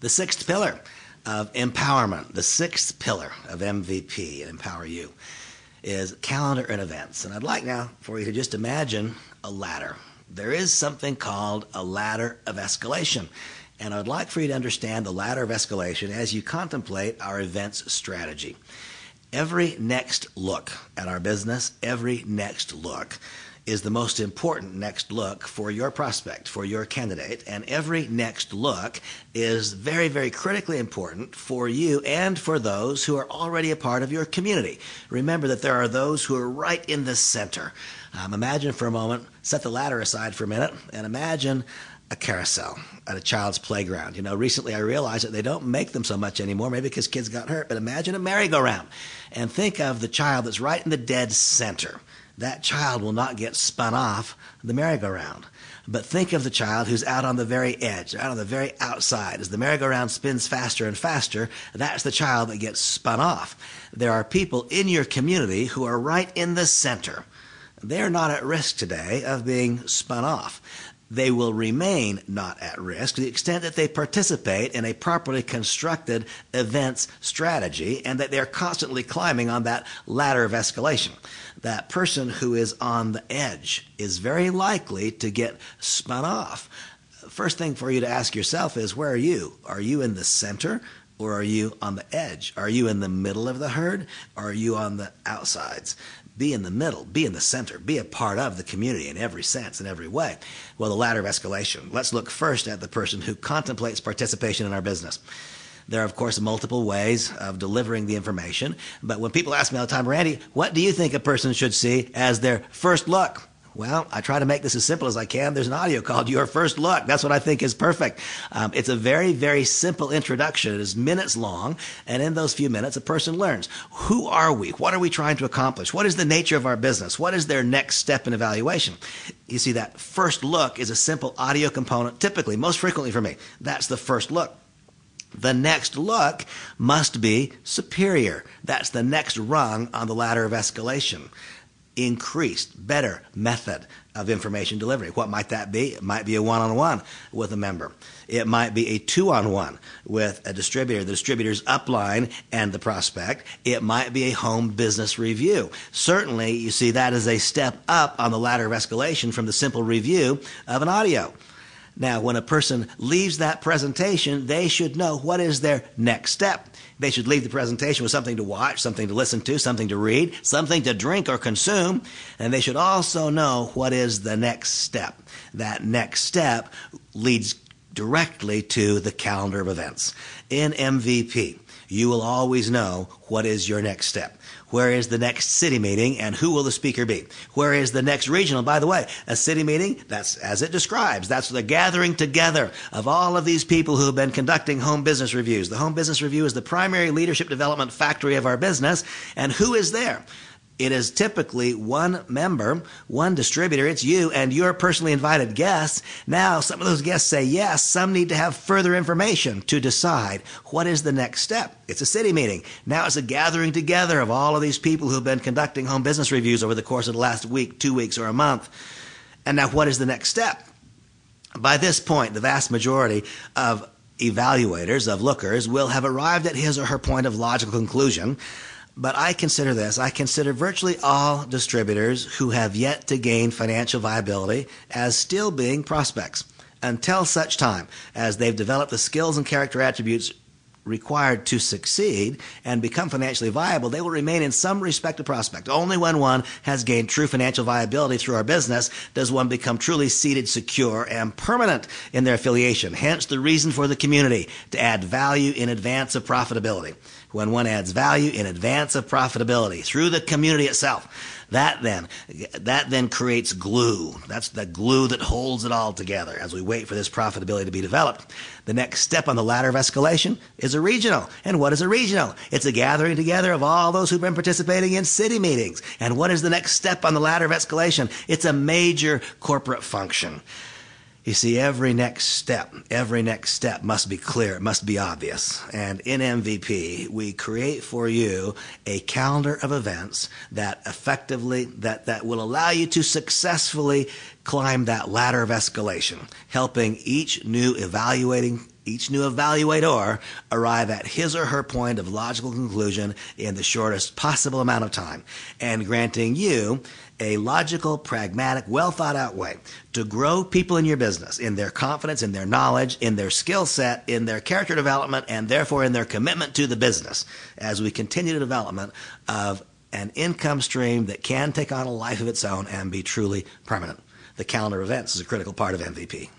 The sixth pillar of empowerment, the sixth pillar of MVP and Empower You, is calendar and events. And I'd like now for you to just imagine a ladder. There is something called a ladder of escalation. And I'd like for you to understand the ladder of escalation as you contemplate our events strategy. Every next look at our business, every next look is the most important next look for your prospect, for your candidate, and every next look is very, very critically important for you and for those who are already a part of your community. Remember that there are those who are right in the center. Imagine for a moment, set the ladder aside for a minute, and imagine a carousel at a child's playground. You know, recently I realized that they don't make them so much anymore, maybe because kids got hurt, but imagine a merry-go-round. And think of the child that's right in the dead center. That child will not get spun off the merry-go-round. But think of the child who's out on the very edge, out on the very outside. As the merry-go-round spins faster and faster, that's the child that gets spun off. There are people in your community who are right in the center. They're not at risk today of being spun off. They will remain not at risk to the extent that they participate in a properly constructed events strategy and that they're constantly climbing on that ladder of escalation. That person who is on the edge is very likely to get spun off. First thing for you to ask yourself is, where are you? Are you in the center or are you on the edge? Are you in the middle of the herd or are you on the outsides? Be in the middle, be in the center, be a part of the community in every sense, in every way. Well, the ladder of escalation. Let's look first at the person who contemplates participation in our business. There are, of course, multiple ways of delivering the information, but when people ask me all the time, Randy, what do you think a person should see as their first look? Well, I try to make this as simple as I can. There's an audio called Your First Look. That's what I think is perfect. It's a very, very simple introduction. It is minutes long, and in those few minutes, a person learns. Who are we? What are we trying to accomplish? What is the nature of our business? What is their next step in evaluation? You see, that first look is a simple audio component, typically, most frequently for me. That's the first look. The next look must be superior. That's the next rung on the ladder of escalation. Increased, better method of information delivery. What might that be? It might be a one-on-one with a member. It might be a two-on-one with a distributor, the distributor's upline and the prospect. It might be a home business review. Certainly, you see, that is a step up on the ladder of escalation from the simple review of an audio. Now, when a person leaves that presentation, they should know what is their next step. They should leave the presentation with something to watch, something to listen to, something to read, something to drink or consume, and they should also know what is the next step. That next step leads directly to the calendar of events. In MVP, you will always know what is your next step. Where is the next city meeting and who will the speaker be? Where is the next regional? By the way, a city meeting, that's as it describes. That's the gathering together of all of these people who have been conducting home business reviews. The home business review is the primary leadership development factory of our business. And who is there? It is typically one member, one distributor. It's you and your personally invited guests. Now, some of those guests say yes. Some need to have further information to decide what is the next step. It's a city meeting. Now it's a gathering together of all of these people who have been conducting home business reviews over the course of the last week, 2 weeks, or a month. And now what is the next step? By this point, the vast majority of evaluators, of lookers, will have arrived at his or her point of logical conclusion. But I consider this. I consider virtually all distributors who have yet to gain financial viability as still being prospects until such time as they've developed the skills and character attributes required to succeed and become financially viable. They will remain in some respect a prospect. Only when one has gained true financial viability through our business does one become truly seated, secure, and permanent in their affiliation. Hence the reason for the community to add value in advance of profitability. When one adds value in advance of profitability through the community itself, that then creates glue. That's the glue that holds it all together as we wait for this profitability to be developed. The next step on the ladder of escalation is a regional. And what is a regional? It's a gathering together of all those who've been participating in city meetings. And what is the next step on the ladder of escalation? It's a major corporate function. You see, every next step must be clear, it must be obvious. And in MVP, we create for you a calendar of events that effectively, that will allow you to successfully climb that ladder of escalation, helping each new evaluating each new evaluator arrive at his or her point of logical conclusion in the shortest possible amount of time, and granting you a logical, pragmatic, well-thought-out way to grow people in your business, in their confidence, in their knowledge, in their skill set, in their character development, and therefore in their commitment to the business as we continue the development of an income stream that can take on a life of its own and be truly permanent. The calendar of events is a critical part of MVP.